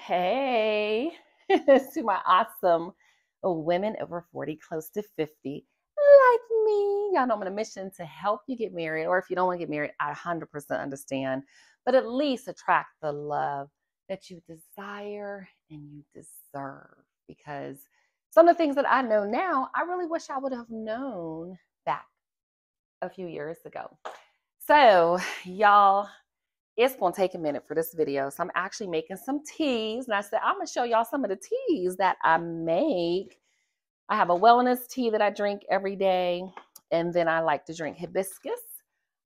Hey, to my awesome women over 40, close to 50, like me. Y'all know I'm on a mission to help you get married, or if you don't want to get married, I 100% understand, but at least attract the love that you desire and you deserve. Because some of the things that I know now, I really wish I would have known back a few years ago. So, y'all, it's going to take a minute for this video. So I'm actually making some teas. And I said, I'm going to show y'all some of the teas that I make. I have a wellness tea that I drink every day. And then I like to drink hibiscus.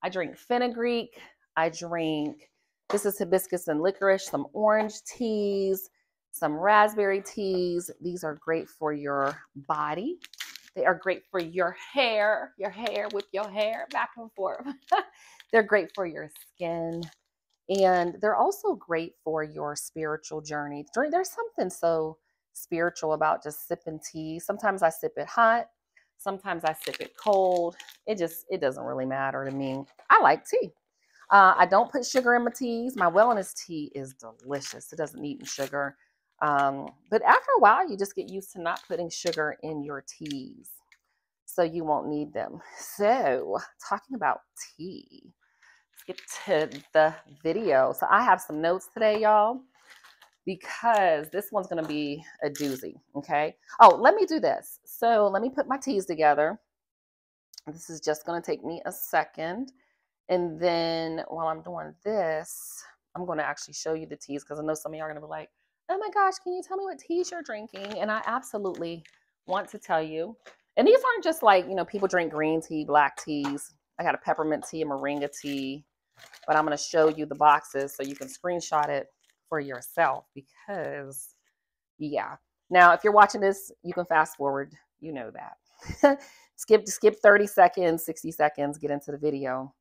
I drink fenugreek. This is hibiscus and licorice, some orange teas, some raspberry teas. These are great for your body. They are great for your hair, whip your hair back and forth. They're great for your skin. And they're also great for your spiritual journey. There's something so spiritual about just sipping tea. Sometimes I sip it hot. Sometimes I sip it cold. It doesn't really matter to me. I like tea. I don't put sugar in my teas. My wellness tea is delicious. It doesn't need any sugar. But after a while, you just get used to not putting sugar in your teas. So you won't need them. So talking about tea. Let's get to the video. So I have some notes today, y'all, because this one's going to be a doozy. Okay. Oh, let me do this. So let me put my teas together. This is just going to take me a second. And then while I'm doing this, I'm going to actually show you the teas, because I know some of y'all are going to be like, oh my gosh, can you tell me what teas you're drinking? And I absolutely want to tell you. And these aren't just like, people drink green tea, black teas. I got a peppermint tea, a moringa tea. But I'm going to show you the boxes so you can screenshot it for yourself, because, yeah. Now, if you're watching this, you can fast forward. You know that. skip 30 seconds, 60 seconds, get into the video,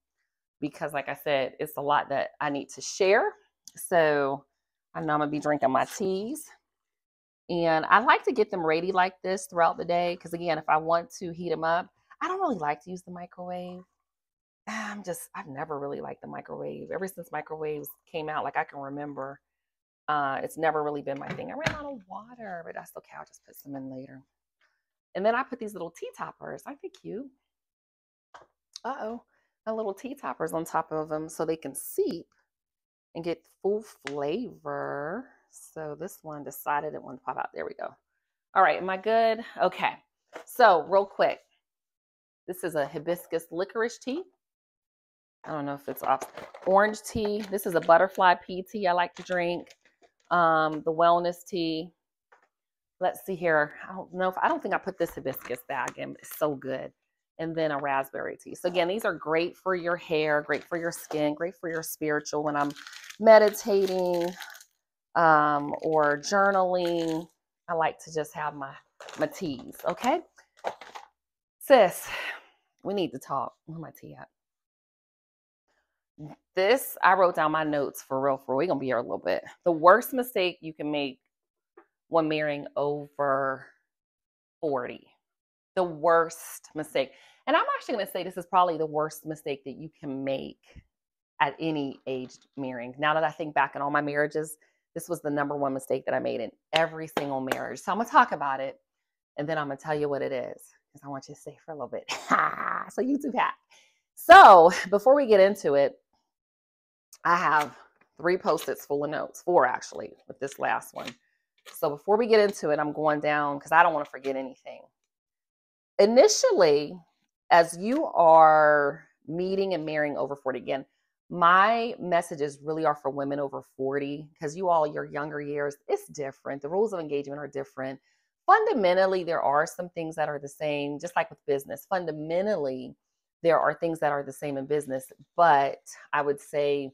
because like I said, it's a lot that I need to share. So I know I'm going to be drinking my teas. And I like to get them ready like this throughout the day, because, again, if I want to heat them up, I don't really like to use the microwave. I've never really liked the microwave. Ever since microwaves came out, like I can remember, it's never really been my thing. I ran out of water, but that's okay. I'll just put some in later. And then I put these little tea toppers. Aren't they cute? Uh-oh. My little tea toppers on top of them so they can seep and get full flavor. So this one decided it wanted to pop out. There we go. All right. Am I good? Okay. So real quick, this is a hibiscus licorice tea. I don't know if it's off. Orange tea. This is a butterfly pea tea I like to drink. The wellness tea. Let's see here. I don't think I put this hibiscus bag in. It's so good. And then a raspberry tea. So again, these are great for your hair, great for your skin, great for your spiritual. When I'm meditating or journaling, I like to just have my teas. Okay, sis, we need to talk. Where's my tea at? This, I wrote down my notes for real. We're going to be here a little bit. The worst mistake you can make when marrying over 40. The worst mistake. And I'm actually going to say this is probably the worst mistake that you can make at any age marrying. Now that I think back on all my marriages, this was the number one mistake that I made in every single marriage. So I'm going to talk about it, and then I'm going to tell you what it is, because I want you to stay for a little bit. So YouTube hack. So before we get into it, I have 3 Post-its full of notes, 4 actually, with this last one. So before we get into it, I'm going down because I don't want to forget anything. Initially, as you are meeting and marrying over 40, again, my messages really are for women over 40, because your younger years, it's different. The rules of engagement are different. Fundamentally, there are some things that are the same, just like with business. Fundamentally, there are things that are the same in business, but I would say,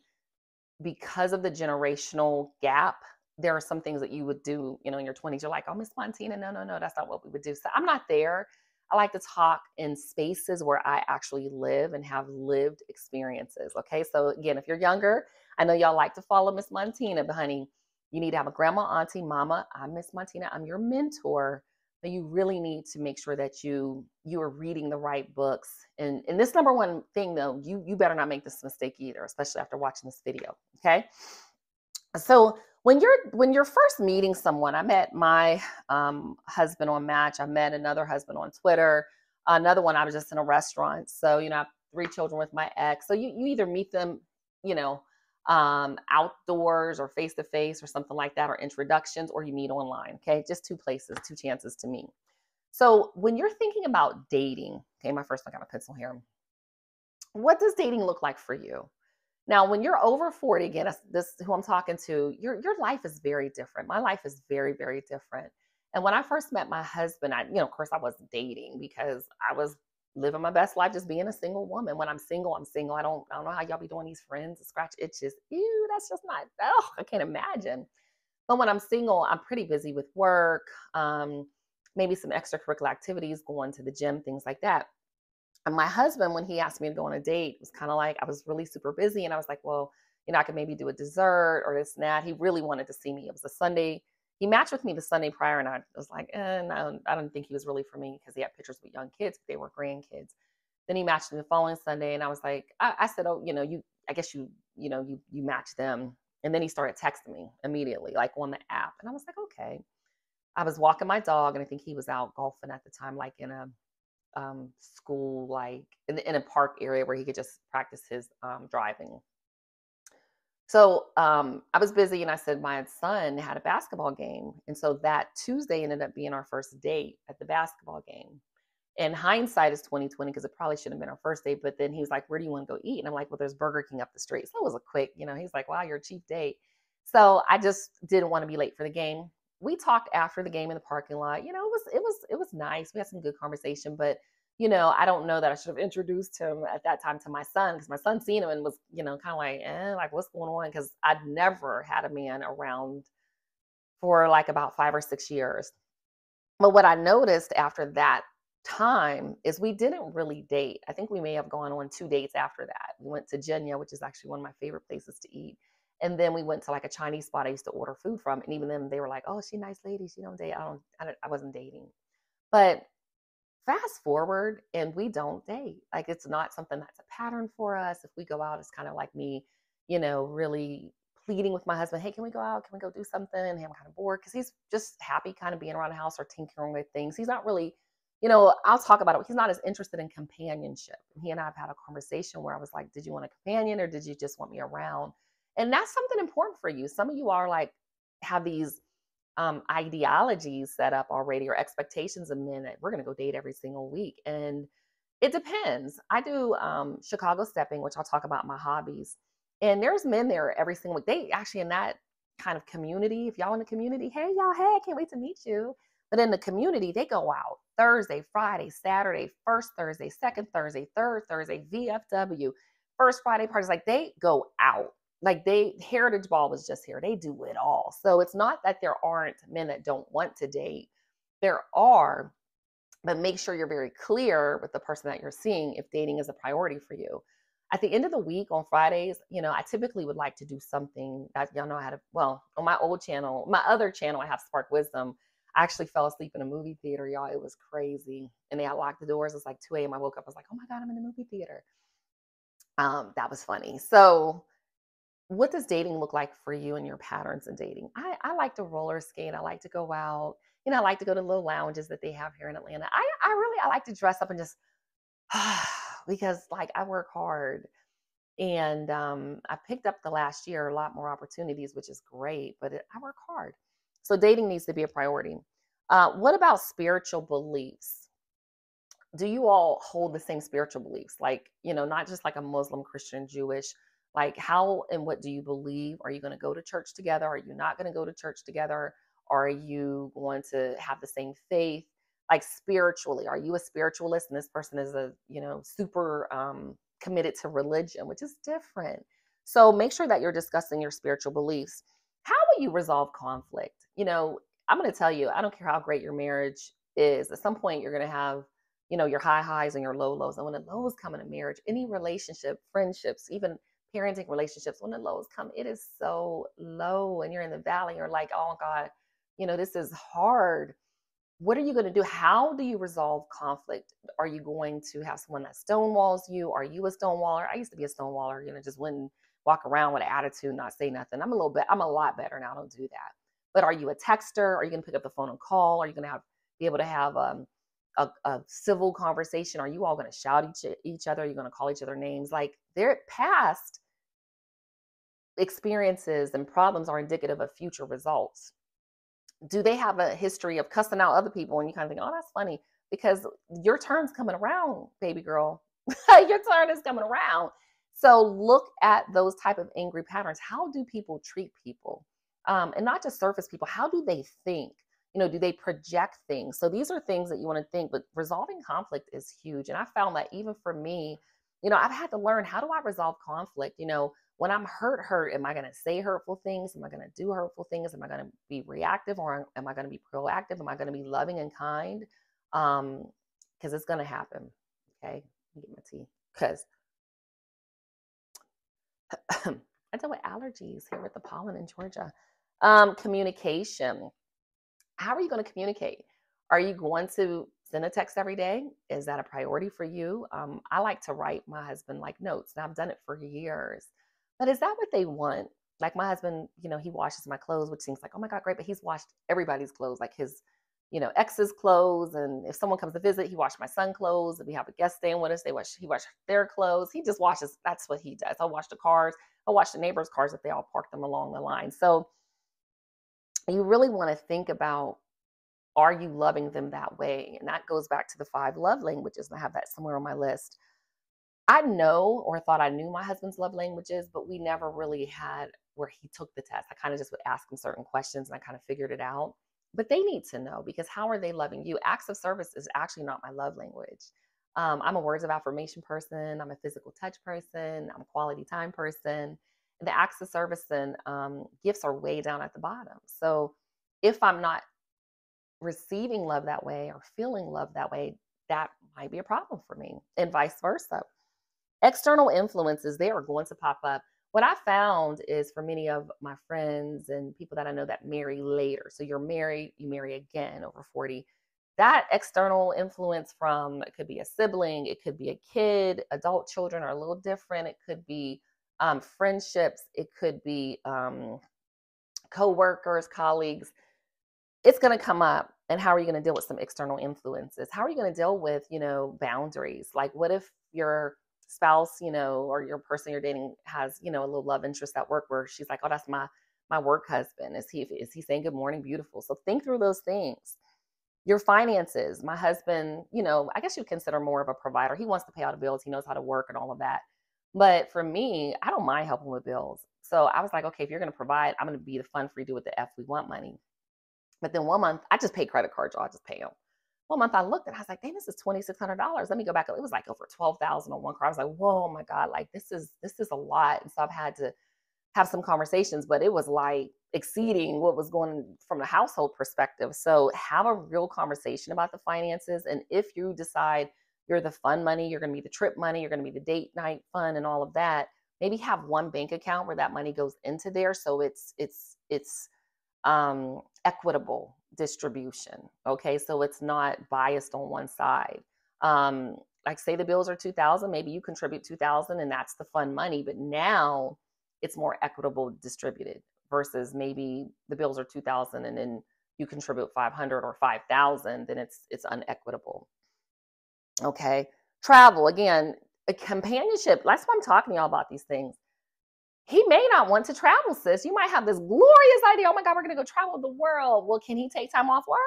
because of the generational gap, there are some things that you would do, in your 20s. You're like, oh, Miss Montina, no, that's not what we would do. So I'm not there. I like to talk in spaces where I actually live and have lived experiences. Okay. So again, if you're younger, I know y'all like to follow Miss Montina, but honey, you need to have a grandma, auntie, mama. I'm Miss Montina. I'm your mentor. But you really need to make sure that you are reading the right books. And this number one thing, though, you better not make this mistake either, especially after watching this video. Okay. So when you're first meeting someone, I met my husband on Match. I met another husband on Twitter. Another one I was just in a restaurant. So I have 3 children with my ex. So you either meet them, you know, outdoors or face to face or something like that, or introductions, or you meet online. Okay, just 2 places, 2 chances to meet. So when you're thinking about dating, okay, my first one, got my pencil here. What does dating look like for you? Now, when you're over 40, again, this who I'm talking to, your life is very different. My life is very, very different. And when I first met my husband, of course, I wasn't dating because I was living my best life, just being a single woman. When I'm single, I'm single. I don't know how y'all be doing these friends and scratch itches. Ew, that's just not. Oh, I can't imagine. But when I'm single, I'm pretty busy with work, maybe some extracurricular activities, going to the gym, things like that. And my husband, when he asked me to go on a date, was kind of like, I was really super busy. And I was like, well, I could maybe do a dessert or this and that. He really wanted to see me. It was a Sunday. He matched with me the Sunday prior. And I was like, no, I don't think he was really for me because he had pictures with young kids, but they were grandkids. Then he matched me the following Sunday. And I was like, I said, oh, I guess you match them. And then he started texting me immediately, like on the app. And I was like, okay. I was walking my dog, and I think he was out golfing at the time, like in a school, like in a park area where he could just practice his driving. So I was busy, and I said my son had a basketball game, and so that Tuesday ended up being our first date at the basketball game. And hindsight is 2020 because it probably should have been our first date. But then he was like, "Where do you want to go eat?" And I'm like, "Well, there's Burger King up the street." So it was a quick, he's like, "Wow, you're a cheap date." So I just didn't want to be late for the game. We talked after the game in the parking lot. It was nice. We had some good conversation, but I don't know that I should have introduced him at that time to my son because my son seen him and was, kind of like, like what's going on? Because I'd never had a man around for like about 5 or 6 years. But what I noticed after that time is we didn't really date. I think we may have gone on 2 dates after that. We went to Jenya, which is actually one of my favorite places to eat. And then we went to like a Chinese spot I used to order food from. And even then they were like, "Oh, she a nice lady. She don't date." I wasn't dating. But fast forward and we don't date. Like it's not something that's a pattern for us. If we go out, it's kind of like me, really pleading with my husband, "Hey, can we go out? Can we go do something?" And I'm kind of bored because he's just happy kind of being around the house or tinkering with things. He's not really, I'll talk about it. He's not as interested in companionship. And he and I have had a conversation where I was like, "Did you want a companion or did you just want me around?" And that's something important for you. Some of you are like, have these ideologies set up already or expectations of men that we're going to go date every single week. And it depends. I do Chicago stepping, which I'll talk about my hobbies. And there's men there every single week. They actually in that kind of community, if y'all in the community, hey, y'all, hey, I can't wait to meet you. But in the community, they go out Thursday, Friday, Saturday, first Thursday, second Thursday, third Thursday, VFW, first Friday parties. Like they go out. Like Heritage Ball was just here. They do it all. So it's not that there aren't men that don't want to date. There are, but make sure you're very clear with the person that you're seeing if dating is a priority for you. At the end of the week on Fridays, I typically would like to do something that y'all know how to, well, on my old channel, my other channel, I have Spark Wisdom. I actually fell asleep in a movie theater, y'all. It was crazy. And they had locked the doors. It's like 2 a.m. I woke up. I was like, oh my God, I'm in the movie theater. That was funny. So what does dating look like for you and your patterns in dating? I like to roller skate. I like to go out. I like to go to little lounges that they have here in Atlanta. I like to dress up and just because like I work hard and I picked up the last year a lot more opportunities, which is great, but I work hard. So dating needs to be a priority. What about spiritual beliefs? Do you all hold the same spiritual beliefs? Like, not just like a Muslim, Christian, Jewish, like how and what do you believe? Are you going to go to church together? Are you not going to go to church together? Are you going to have the same faith? Like spiritually, are you a spiritualist and this person is a, super committed to religion, which is different. So make sure that you're discussing your spiritual beliefs. How will you resolve conflict? I'm going to tell you, I don't care how great your marriage is. At some point, you're going to have your high highs and your low lows. And when the lows come in a marriage, any relationship, friendships, even parenting relationships, when the lows come, it is so low and you're in the valley. You're like, oh God, this is hard. What are you going to do? How do you resolve conflict? Are you going to have someone that stonewalls you? Are you a stonewaller? I used to be a stonewaller, just walk around with an attitude, not say nothing. I'm a lot better now. I don't do that. But are you a texter? Are you going to pick up the phone and call? Are you going to be able to have a civil conversation? Are you all going to shout each other? Are you going to call each other names? Like, their past experiences and problems are indicative of future results. Do they have a history of cussing out other people? And you kind of think, oh, that's funny, because your turn's coming around, baby girl. Your turn is coming around. So look at those type of angry patterns. How do people treat people? And not just surface people. How do they think? Do they project things? So these are things that you want to think, but resolving conflict is huge. And I found that even for me, I've had to learn, how do I resolve conflict? When I'm hurt, am I going to say hurtful things? Am I going to do hurtful things? Am I going to be reactive, or am I going to be proactive? Am I going to be loving and kind? Because it's going to happen. Okay. Let me get my tea. Because I deal with allergies here with the pollen in Georgia. Communication. How are you going to communicate? Are you going to send a text every day? Is that a priority for you? I like to write my husband like notes, and I've done it for years. But is that what they want? Like, my husband, he washes my clothes, which seems like, oh my God, great. But he's washed everybody's clothes, like his, ex's clothes. And if someone comes to visit, he washed my son's clothes. If we have a guest staying with us, he washed their clothes. He just washes. That's what he does. I'll wash the cars. I'll wash the neighbors' cars if they all park them along the line. So you really want to think about, are you loving them that way? And that goes back to the 5 love languages. And I have that somewhere on my list. I know, or thought I knew, my husband's love languages, but we never really had where he took the test. I kind of just would ask him certain questions, and I kind of figured it out. But they need to know, because how are they loving you? Acts of service is actually not my love language. I'm a words of affirmation person. I'm a physical touch person. I'm a quality time person. And the acts of service and gifts are way down at the bottom. So if I'm not receiving love that way or feeling love that way, that might be a problem for me, and vice versa. External influences, they are going to pop up. What I found is, for many of my friends and people that I know that marry later, so you're married, you marry again over 40, that external influence from, it could be a sibling, it could be a kid, adult children are a little different. It could be friendships, it could be co-workers, colleagues. It's going to come up. And how are you going to deal with some external influences? How are you going to deal with, boundaries? Like, what if your spouse, or your person you're dating has, a little love interest at work where she's like, oh, that's my work husband. Is he saying good morning, beautiful? So think through those things. Your finances. My husband, I guess you'd consider more of a provider. He wants to pay all the bills. He knows how to work and all of that. But for me, I don't mind helping with bills. So I was like, okay, if you're going to provide, I'm going to be the fun free, do with the F we want money. But then one month, I just pay credit cards, y'all. I just pay them. One month I looked and I was like, dang, this is $2,600. Let me go back. It was like over 12,000 on one car. I was like, whoa, oh my God, like this is a lot. And so I've had to have some conversations, but it was like exceeding what was going from a household perspective. So have a real conversation about the finances. And if you decide you're the fun money, you're going to be the trip money, you're going to be the date night fun and all of that, maybe have one bank account where that money goes into there. So it's equitable distribution. Okay. So it's not biased on one side. Like, say the bills are 2,000, maybe you contribute 2,000 and that's the fun money, but now it's more equitable distributed versus maybe the bills are 2,000 and then you contribute 500 or 5,000, then it's unequitable. Okay. Travel, again, a companionship. That's why I'm talking to y'all about these things. He may not want to travel, sis. You might have this glorious idea. Oh my God, we're going to go travel the world. Well, can he take time off work?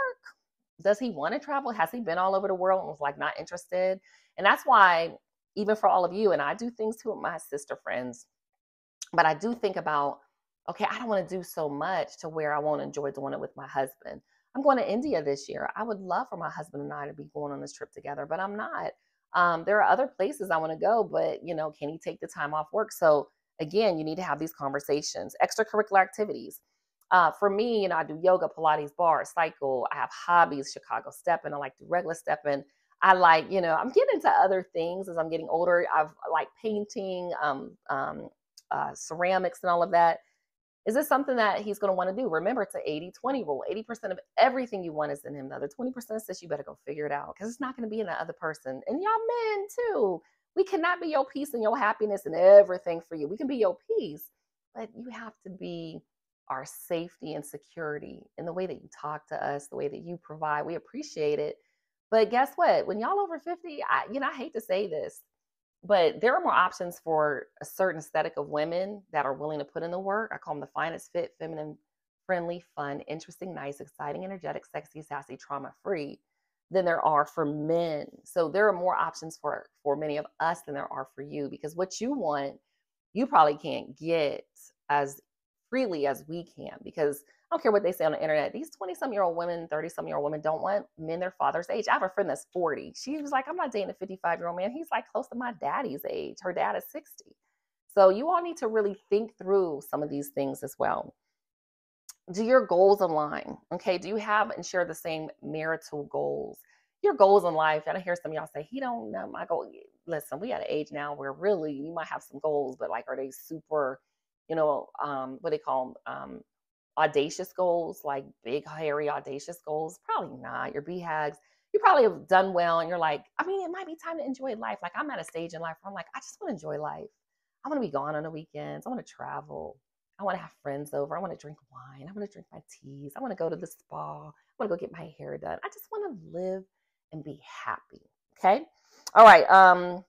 Does he want to travel? Has he been all over the world and was like not interested? And that's why, even for all of you, and I do things too with my sister friends, but I do think about, okay, I don't want to do so much to where I won't enjoy doing it with my husband. I'm going to India this year. I would love for my husband and I to be going on this trip together, but I'm not. There are other places I want to go, but can he take the time off work? So again, you need to have these conversations. Extracurricular activities. For me, I do yoga, Pilates, bar, cycle. I have hobbies, Chicago stepping. I like to regular stepping. I like, I'm getting into other things as I'm getting older. I've like painting, ceramics and all of that. Is this something that he's going to want to do? Remember, it's an 80-20 rule. 80% of everything you want is in him. The other 20% says you better go figure it out, because it's not going to be in the other person. And y'all men too. We cannot be your peace and your happiness and everything for you. We can be your peace, but you have to be our safety and security in the way that you talk to us, the way that you provide. We appreciate it. But guess what? When y'all over 50, I hate to say this, but there are more options for a certain aesthetic of women that are willing to put in the work. I call them the finest fit, feminine, friendly, fun, interesting, nice, exciting, energetic, sexy, sassy, trauma free than there are for men. So there are more options for many of us than there are for you, because what you want, you probably can't get as freely as we can, because I don't care what they say on the internet. These 20-some-year-old women, 30-some-year-old women don't want men their father's age. I have a friend that's 40. She was like, I'm not dating a 55-year-old man. He's like close to my daddy's age. Her dad is 60. So you all need to really think through some of these things as well. Do your goals align? Okay. Do you have and share the same marital goals? Your goals in life. And I hear some of y'all say, he don't know my goal. Listen, we at an age now where really you might have some goals, but like, are they super, what they call them? Audacious goals, like big, hairy, audacious goals? Probably not. Your BHAGs, you probably have done well. And you're like, I mean, it might be time to enjoy life. Like I'm at a stage in life where I'm like, I just want to enjoy life. I want to be gone on the weekends. I want to travel. I want to have friends over. I want to drink wine. I want to drink my teas. I want to go to the spa. I want to go get my hair done. I just want to live and be happy. Okay. All right.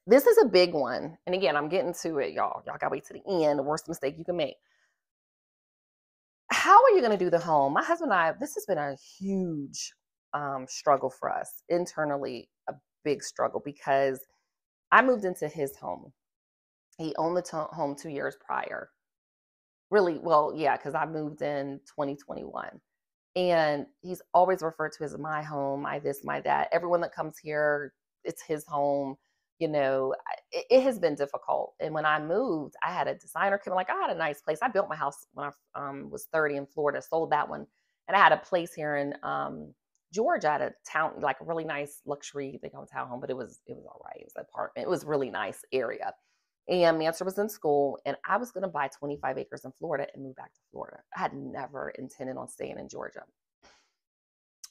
This is a big one. And again, I'm getting to it, y'all. Y'all gotta wait to the end. The worst mistake you can make. How are you going to do the home? My husband and I, this has been a huge struggle for us internally, a big struggle, because I moved into his home. He owned the home 2 years prior. Really, well, yeah, because I moved in 2021. And he's always referred to as my home, my this, my that. Everyone that comes here, it's his home. It has been difficult. And when I moved, I had a designer come. Like I had a nice place. I built my house when I was 30 in Florida, sold that one, and I had a place here in Georgia. I had a town, like a really nice luxury, they call it townhome, but it was all right. It was an apartment. It was a really nice area. And Manser was in school, and I was going to buy 25 acres in Florida and move back to Florida. I had never intended on staying in Georgia.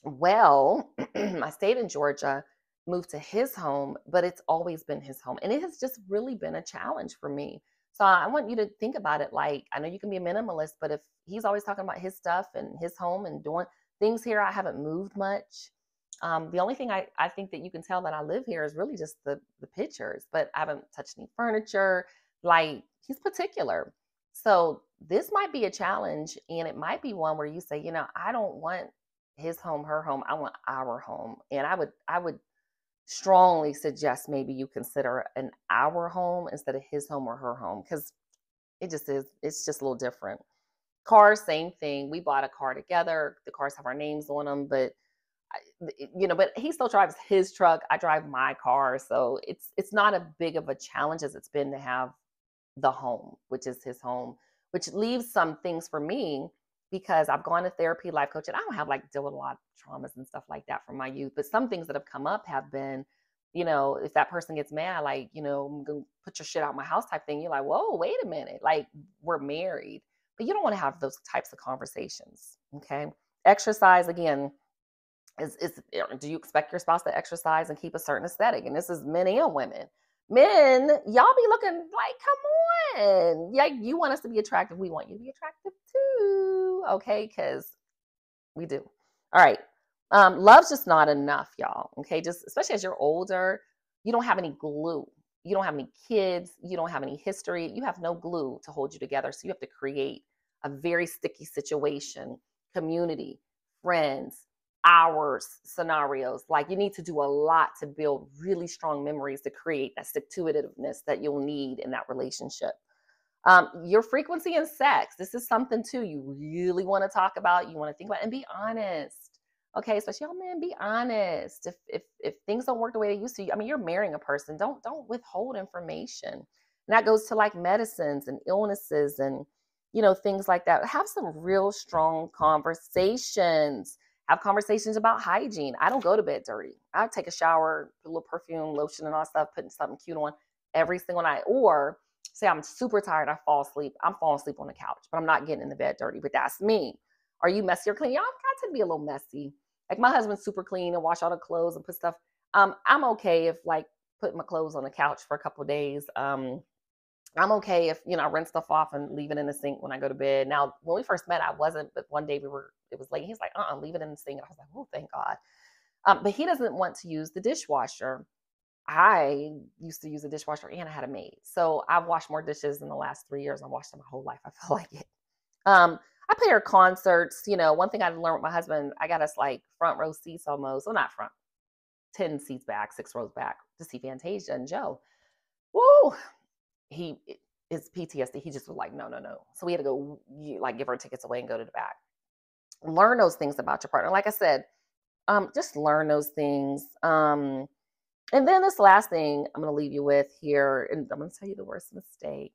Well, I stayed in Georgia, moved to his home, but it's always been his home. And it has just really been a challenge for me. So I want you to think about it like, I know you can be a minimalist, but if he's always talking about his stuff and his home and doing things here, I haven't moved much. The only thing I think that you can tell that I live here is really just the pictures, but I haven't touched any furniture. Like he's particular. So this might be a challenge, and it might be one where you say, I don't want his home, her home. I want our home. And I would strongly suggest maybe you consider an our home instead of his home or her home, because it's just a little different. Cars, same thing. We bought a car together. The cars have our names on them, but but he still drives his truck. I drive my car. So it's not as big of a challenge as it's been to have the home, which is his home, which leaves some things for me, because I've gone to therapy, life coach, and I don't have deal with a lot of traumas and stuff like that from my youth. But some things that have come up have been, if that person gets mad, I'm going to put your shit out my house type thing. You're like, whoa, wait a minute. Like we're married, but you don't want to have those types of conversations. Okay. Exercise, again, do you expect your spouse to exercise and keep a certain aesthetic? And this is men and women. Men, y'all be looking like, come on. Like you want us to be attractive. We want you to be attractive too. Okay. Cause we do. All right. Love's just not enough, y'all. Okay. Just especially as you're older, you don't have any glue. You don't have any kids. You don't have any history. You have no glue to hold you together. So you have to create a very sticky situation, community, friends, hours, scenarios. Like you need to do a lot to build really strong memories to create that stick-to-itiveness that you'll need in that relationship. Your frequency in sex. This is something too you really want to talk about. You want to think about and be honest. Okay, especially y'all men, be honest. If things don't work the way they used to, I mean, you're marrying a person. Don't withhold information. And that goes to medicines and illnesses and things like that. Have some real strong conversations. Have conversations about hygiene. I don't go to bed dirty. I take a shower, put a little perfume, lotion, and all that stuff, putting something cute on every single night. Or say I'm super tired, I fall asleep. I'm falling asleep on the couch, but I'm not getting in the bed dirty. But that's me. Are you messy or clean? Y'all got to be a little messy. Like my husband's super clean and wash all the clothes and put stuff. I'm okay if putting my clothes on the couch for a couple of days. I'm okay if, I rinse stuff off and leave it in the sink when I go to bed. Now, when we first met, I wasn't, but one day it was late. He's like, leave it in the sink. And I was like, oh, thank God. But he doesn't want to use the dishwasher. I used to use a dishwasher and I had a maid. So I've washed more dishes in the last 3 years. I've washed them my whole life. I feel like it. I play her concerts. One thing I learned with my husband, I got us like front row seats almost. Well, not front, 10 seats back, 6 rows back to see Fantasia and Joe. Woo! He is PTSD. He just was like, no, no, no. So we had to go like give our tickets away and go to the back. Learn those things about your partner. Like I said, just learn those things. And then this last thing I'm going to leave you with here, and I'm going to tell you the worst mistake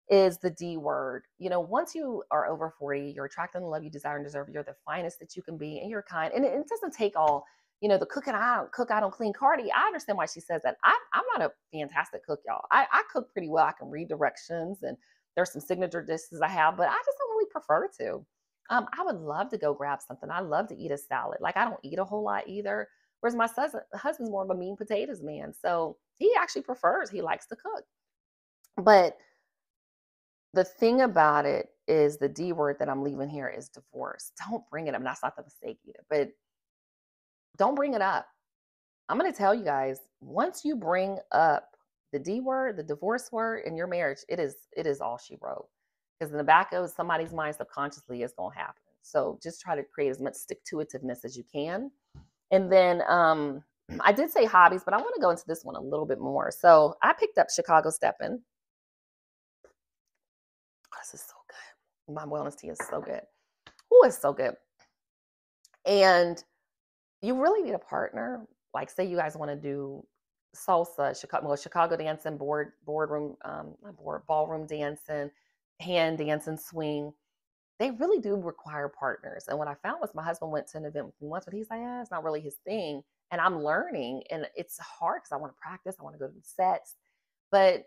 is the D word. Once you are over 40, you're attracted and love, you desire and deserve. You're the finest that you can be, and you're kind. And it doesn't take all, the cooking. I don't clean Cardi. I understand why she says that. I'm not a fantastic cook, y'all. I cook pretty well. I can read directions, and there's some signature dishes I have, but I just don't really prefer to. I would love to go grab something. I love to eat a salad. Like I don't eat a whole lot either. Whereas my husband's more of a mean potatoes man. So he actually he likes to cook. But the thing about it is the D word that I'm leaving here is divorce. Don't bring it up. And that's not the mistake either, but don't bring it up. I'm going to tell you guys, once you bring up the D word, the divorce word in your marriage, it is all she wrote. Because in the back of somebody's mind subconsciously, it's going to happen. So just try to create as much stick-to-itiveness as you can. And then I did say hobbies, but I want to go into this one a little bit more. So I picked up Chicago Steppin'. Oh, this is so good. My wellness tea is so good. Oh, it's so good. And you really need a partner. Like, say you guys want to do salsa, Chicago dancing, ballroom dancing, hand dancing, swing. They really do require partners. And what I found was my husband went to an event with me once, but he's like, it's not really his thing. And I'm learning, and it's hard because I want to practice. I want to go to the sets. But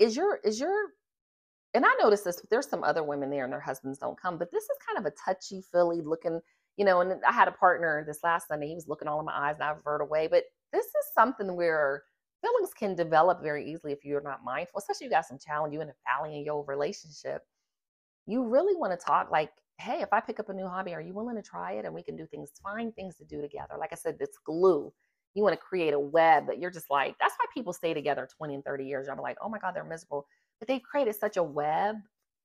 and I noticed this, there's some other women there and their husbands don't come, but this is kind of a touchy-feely looking, and I had a partner this last Sunday, he was looking all in my eyes and I avert away. But this is something where feelings can develop very easily if you're not mindful, especially if you got some challenge, you in a valley in your relationship. You really want to talk like, hey, if I pick up a new hobby, are you willing to try it? And we can find things to do together. Like I said, it's glue. You want to create a web that you're just like, that's why people stay together 20 and 30 years. I'm like, oh my God, they're miserable. But they've created such a web.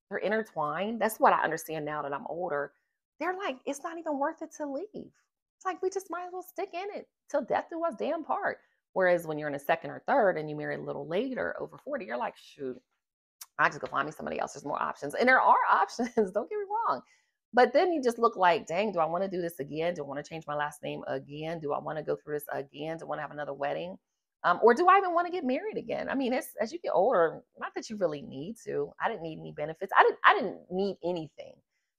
They're intertwined. That's what I understand now that I'm older. They're like, it's not even worth it to leave. It's like, we just might as well stick in it till death do us damn part. Whereas when you're in a second or third and you marry a little later, over 40, you're like, shoot, I just go find me somebody else. There's more options. And there are options. Don't get me wrong. But then you just look like, dang, do I want to do this again? Do I want to change my last name again? Do I want to go through this again? Do I want to have another wedding? Or do I even want to get married again? I mean, as you get older, not that you really need to. I didn't need any benefits. I didn't need anything.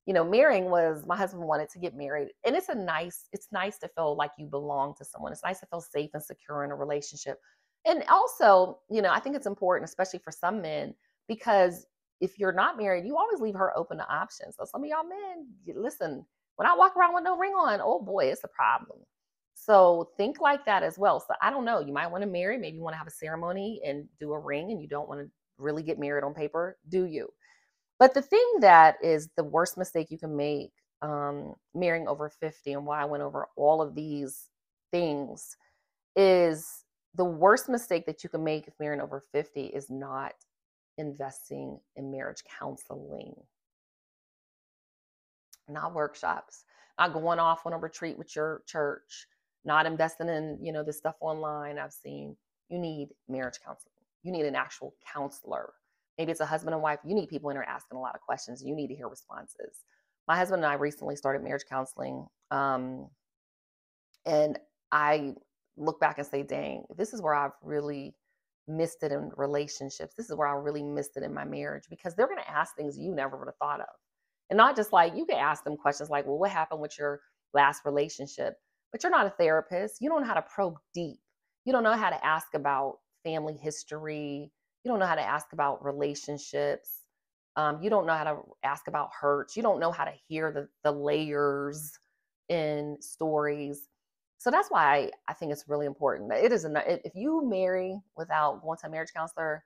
Marrying was, my husband wanted to get married. And it's nice to feel like you belong to someone. It's nice to feel safe and secure in a relationship. And also, I think it's important, especially for some men, because if you're not married, you always leave her open to options. So some of y'all men, listen, when I walk around with no ring on, oh boy, it's a problem. So think like that as well. So I don't know, you might want to marry, maybe you want to have a ceremony and do a ring and you don't want to really get married on paper, do you? But the thing that is the worst mistake you can make marrying over 50, and why I went over all of these things, is the worst mistake that you can make if marrying over 50 is not investing in marriage counseling, not workshops, not going off on a retreat with your church, not investing in, this stuff online I've seen. You need marriage counseling. You need an actual counselor. Maybe it's a husband and wife. You need people in there asking a lot of questions. You need to hear responses. My husband and I recently started marriage counseling. And I look back and say, dang, this is where I've really missed it in relationships. This is where I really missed it in my marriage, because they're going to ask things you never would have thought of. And not just like, you can ask them questions like, well, what happened with your last relationship? But you're not a therapist. You don't know how to probe deep. You don't know how to ask about family history. You don't know how to ask about relationships. You don't know how to ask about hurts. You don't know how to hear the layers in stories. So that's why I think it's really important. It is if you marry without going to a marriage counselor,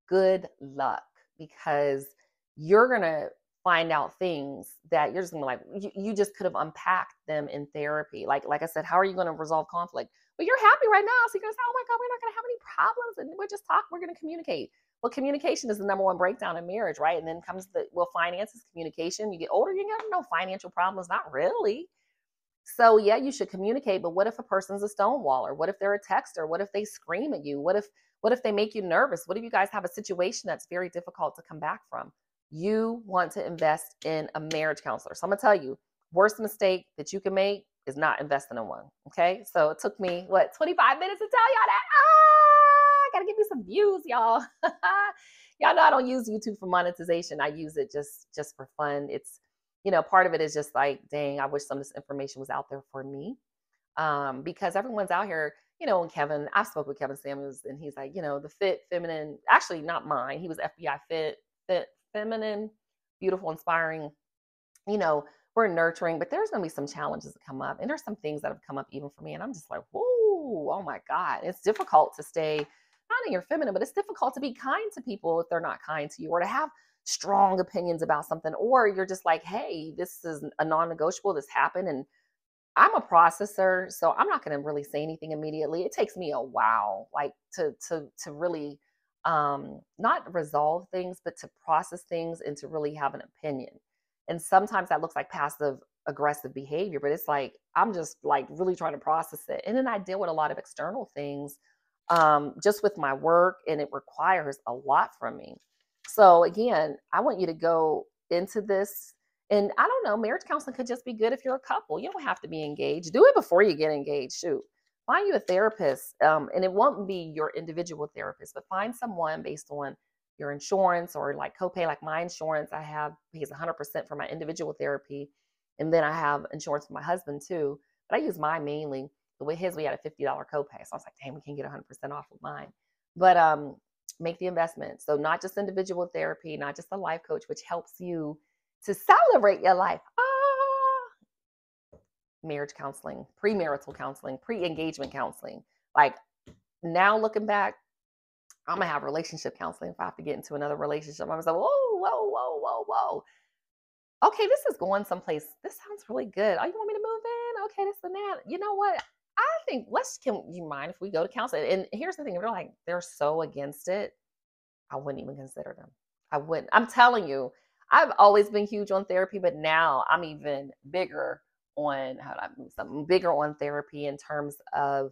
good luck, because you're going to find out things that you're just going to be like, you just could have unpacked them in therapy. Like I said, how are you going to resolve conflict? Well, you're happy right now. So you're going to say, oh my God, we're not going to have any problems. And we're just talking, we're going to communicate. Well, communication is the number one breakdown in marriage, right? And then comes finances, communication. You get older, you got no financial problems. Not really. So yeah, you should communicate, but what if a person's a stonewaller? What if they're a texter? What if they scream at you? What if they make you nervous? What if you guys have a situation that's very difficult to come back from? You want to invest in a marriage counselor. So I'm gonna tell you, worst mistake that you can make is not investing in one. Okay. So it took me 25 minutes to tell y'all that. I gotta give you some views, y'all. Y'all know I don't use YouTube for monetization. I use it just for fun. It's part of it is just like, dang, I wish some of this information was out there for me. Because everyone's out here, and I spoke with Kevin Samuels, and he's like, the fit, feminine, actually not mine. He was FBI fit, feminine, beautiful, inspiring, we're nurturing, but there's going to be some challenges that come up. And there's some things that have come up even for me. And I'm just like, whoa, oh my God. It's difficult to stay not in your feminine, but it's difficult to be kind to people if they're not kind to you, or to have strong opinions about something, or you're just like, hey, this is a non-negotiable, this happened. And I'm a processor, so I'm not going to really say anything immediately. It takes me a while, like to really not resolve things, but to process things and to really have an opinion. And sometimes that looks like passive aggressive behavior, but it's like I'm just like really trying to process it. And then I deal with a lot of external things just with my work, and it requires a lot from me. So again, I want you to go into this. And I don't know, marriage counseling could just be good if you're a couple. You don't have to be engaged. Do it before you get engaged. Shoot. Find you a therapist. And it won't be your individual therapist, but find someone based on your insurance or like copay. Like my insurance, I have pays 100% for my individual therapy. And then I have insurance for my husband too. But I use mine mainly. With his, we had a $50 copay. So I was like, dang, we can get 100% off with mine. But make the investment. So not just individual therapy, not just a life coach, which helps you to celebrate your life. Marriage counseling, premarital counseling, pre-engagement counseling. Like now looking back, I'm gonna have relationship counseling if I have to get into another relationship. I'm gonna say, whoa. Okay, this is going someplace. This sounds really good. Oh, you want me to move in? Okay, this and that. You know what? I think can you mind if we go to counseling? And here's the thing, if they're like, they're so against it, I wouldn't even consider them. I wouldn't. I'm telling you, I've always been huge on therapy, but now I'm even bigger on something bigger on therapy in terms of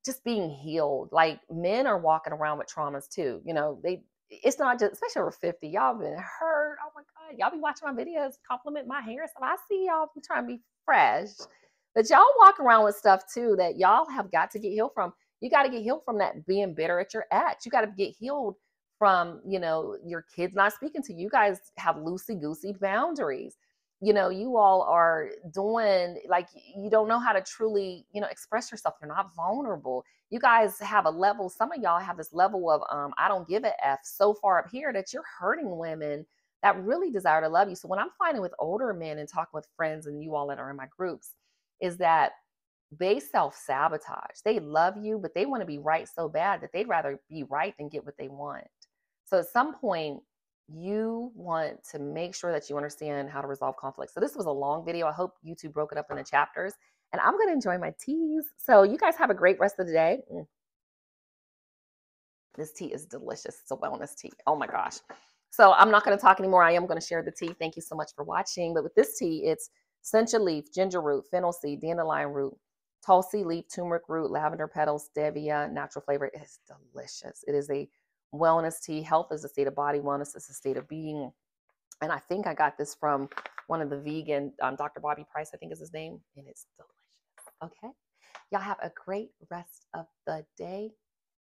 just being healed. Like men are walking around with traumas too. It's not just, especially over 50, y'all been hurt. Oh my God. Y'all be watching my videos, compliment my hair. So I see y'all trying to be fresh, but y'all walk around with stuff too that y'all have got to get healed from. You got to get healed from that being bitter at your ex. You got to get healed from, your kids not speaking to you. You guys have loosey-goosey boundaries. You all are doing like, you don't know how to truly, express yourself. You're not vulnerable. You guys have a level, some of y'all have this level of, I don't give a F so far up here that you're hurting women that really desire to love you. So when I'm finding with older men and talking with friends and you all that are in my groups, is that they self-sabotage. They love you, but they want to be right so bad that they'd rather be right than get what they want. So at some point, you want to make sure that you understand how to resolve conflict. So this was a long video. I hope YouTube broke it up into chapters, and I'm going to enjoy my teas. So you guys have a great rest of the day. This tea is delicious. It's a wellness tea. Oh my gosh. So I'm not going to talk anymore. I am going to share the tea. Thank you so much for watching. But with this tea, it's sencha leaf, ginger root, fennel seed, dandelion root, tulsi leaf, turmeric root, lavender petals, stevia, natural flavor. It is delicious. It is a wellness tea. Health is a state of body. Wellness is a state of being. And I think I got this from one of the vegan, Dr. Bobby Price, I think is his name. And it's delicious. Okay. Y'all have a great rest of the day.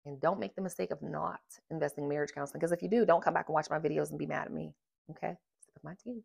And don't make the mistake of not investing in marriage counseling. Because if you do, don't come back and watch my videos and be mad at me. Okay. Sip of my tea.